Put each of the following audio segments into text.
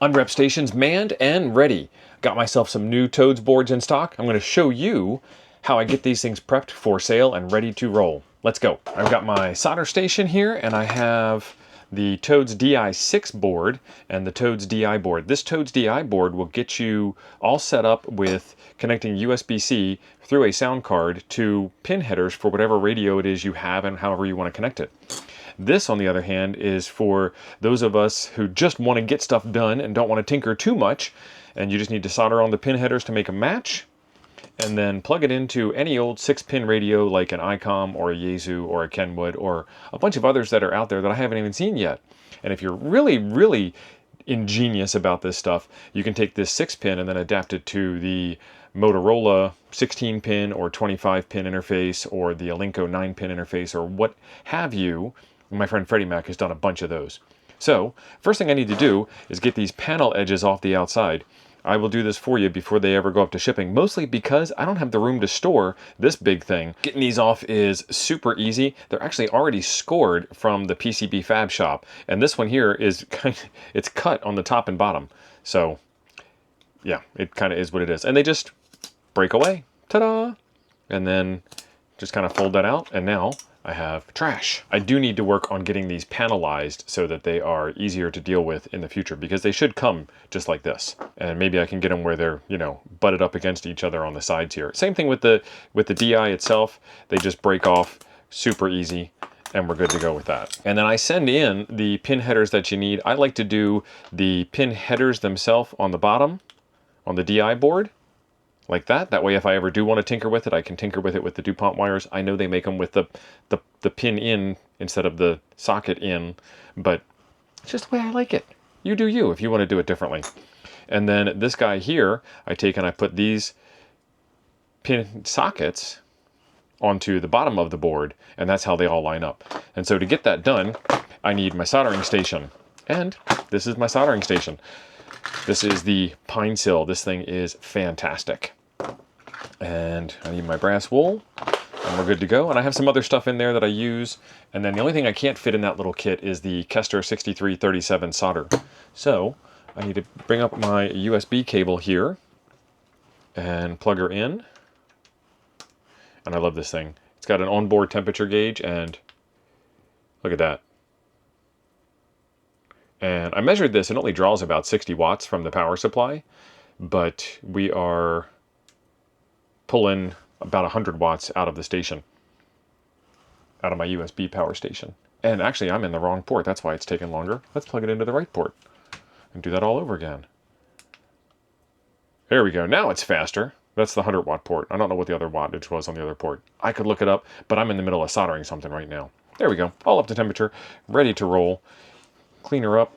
Unrep stations manned and ready. Got myself some new TOADs boards in stock. I'm going to show you how I get these things prepped for sale and ready to roll. Let's go. I've got my solder station here, and I have the TOADS DI6 board and the TOADS DI board. This TOADS DI board will get you all set up with connecting USB-C through a sound card to pin headers for whatever radio it is you have and however you want to connect it. This, on the other hand, is for those of us who just want to get stuff done and don't want to tinker too much, and you just need to solder on the pin headers to make a match, and then plug it into any old 6-pin radio like an ICOM or a Yaesu or a Kenwood or a bunch of others that are out there that I haven't even seen yet. And if you're really ingenious about this stuff, you can take this 6-pin and then adapt it to the Motorola 16-pin or 25-pin interface or the Alinco 9-pin interface or what have you. My friend Freddie Mac has done a bunch of those. So, first thing I need to do is get these panel edges off the outside. I will do this for you before they ever go up to shipping, mostly because I don't have the room to store this big thing. Getting these off is super easy. They're actually already scored from the PCB Fab Shop, and this one here is it's cut on the top and bottom. So, yeah, it kind of is what it is. And they just break away. Ta-da! And then just kind of fold that out, and now I have trash. I do need to work on getting these panelized so that they are easier to deal with in the future, because they should come just like this. And maybe I can get them where they're, you know, butted up against each other on the sides here. Same thing with the DI itself. They just break off super easy, and we're good to go with that. And then I send in the pin headers that you need. I like to do the pin headers themselves on the bottom, on the DI board, like that. That way, if I ever do want to tinker with it, I can tinker with it with the DuPont wires. I know they make them with the pin in instead of the socket in, but it's just the way I like it. You do you if you want to do it differently. And then this guy here, I take and I put these pin sockets onto the bottom of the board, and that's how they all line up. And so to get that done, I need my soldering station. And this is my soldering station. This is the Pine Sill. This thing is fantastic. And I need my brass wool, and we're good to go. And I have some other stuff in there that I use. And then the only thing I can't fit in that little kit is the Kester 6337 solder. So I need to bring up my USB cable here and plug her in. And I love this thing. It's got an onboard temperature gauge, and look at that. And I measured this, it only draws about 60 watts from the power supply, but we are pulling about 100 watts out of the station, out of my USB power station. And actually, I'm in the wrong port. That's why it's taking longer. Let's plug it into the right port and do that all over again. There we go. Now it's faster. That's the 100 watt port. I don't know what the other wattage was on the other port. I could look it up, but I'm in the middle of soldering something right now. There we go. All up to temperature, ready to roll. Clean her up.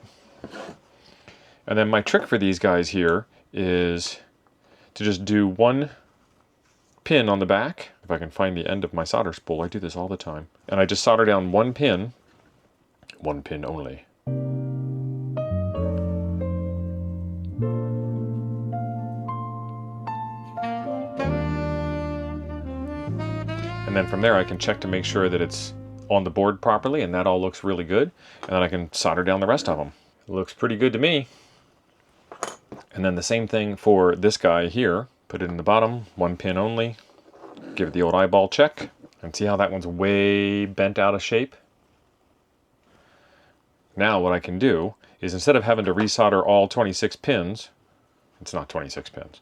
And then my trick for these guys here is to just do one pin on the back. If I can find the end of my solder spool, I do this all the time. And I just solder down one pin only. And then from there I can check to make sure that it's on the board properly, and that all looks really good. And then I can solder down the rest of them. It looks pretty good to me. And then the same thing for this guy here. Put it in the bottom, one pin only. Give it the old eyeball check. And see how that one's way bent out of shape? Now what I can do is, instead of having to resolder all 26 pins, it's not 26 pins,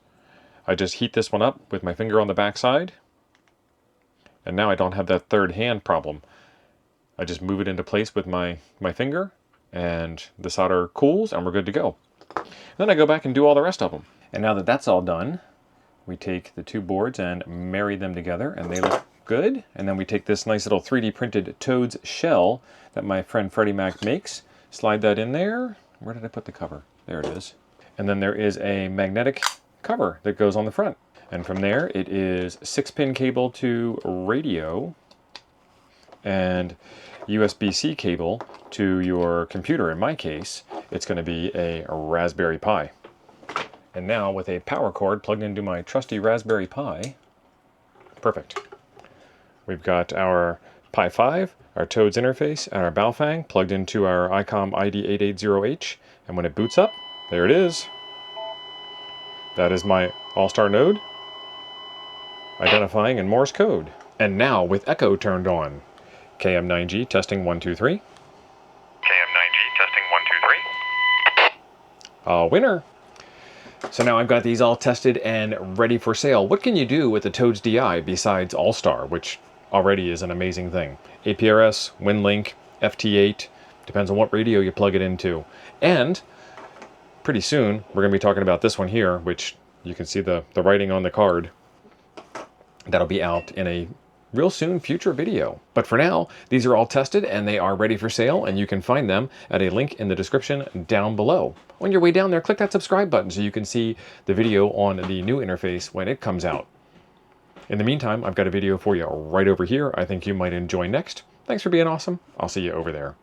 I just heat this one up with my finger on the back side. And now I don't have that third hand problem. I just move it into place with my finger, and the solder cools, and we're good to go. Then I go back and do all the rest of them. And now that that's all done, we take the two boards and marry them together, and they look good. And then we take this nice little 3D printed TOADS shell that my friend Freddie Mac makes, slide that in there. Where did I put the cover? There it is. And then there is a magnetic cover that goes on the front. And from there, it is 6-pin cable to radio and USB-C cable to your computer. In my case, it's going to be a Raspberry Pi. And now with a power cord plugged into my trusty Raspberry Pi, perfect. We've got our Pi 5, our TOADS interface, and our Baofeng plugged into our ICOM ID880H. And when it boots up, There it is. That is my all-star node, identifying in Morse code. And now with echo turned on. KM9G testing 1 2 3. KM9G testing 1 2 3. Winner. So now I've got these all tested and ready for sale. What can you do with the TOADS DI besides All-Star, which already is an amazing thing? APRS, WinLink, FT8, depends on what radio you plug it into. And pretty soon, we're going to be talking about this one here, which you can see the writing on the card. That'll be out in a real soon future video. But for now, these are all tested and they are ready for sale, and you can find them at a link in the description down below. On your way down there, click that subscribe button so you can see the video on the new interface when it comes out. In the meantime, I've got a video for you right over here I think you might enjoy next. Thanks for being awesome. I'll see you over there.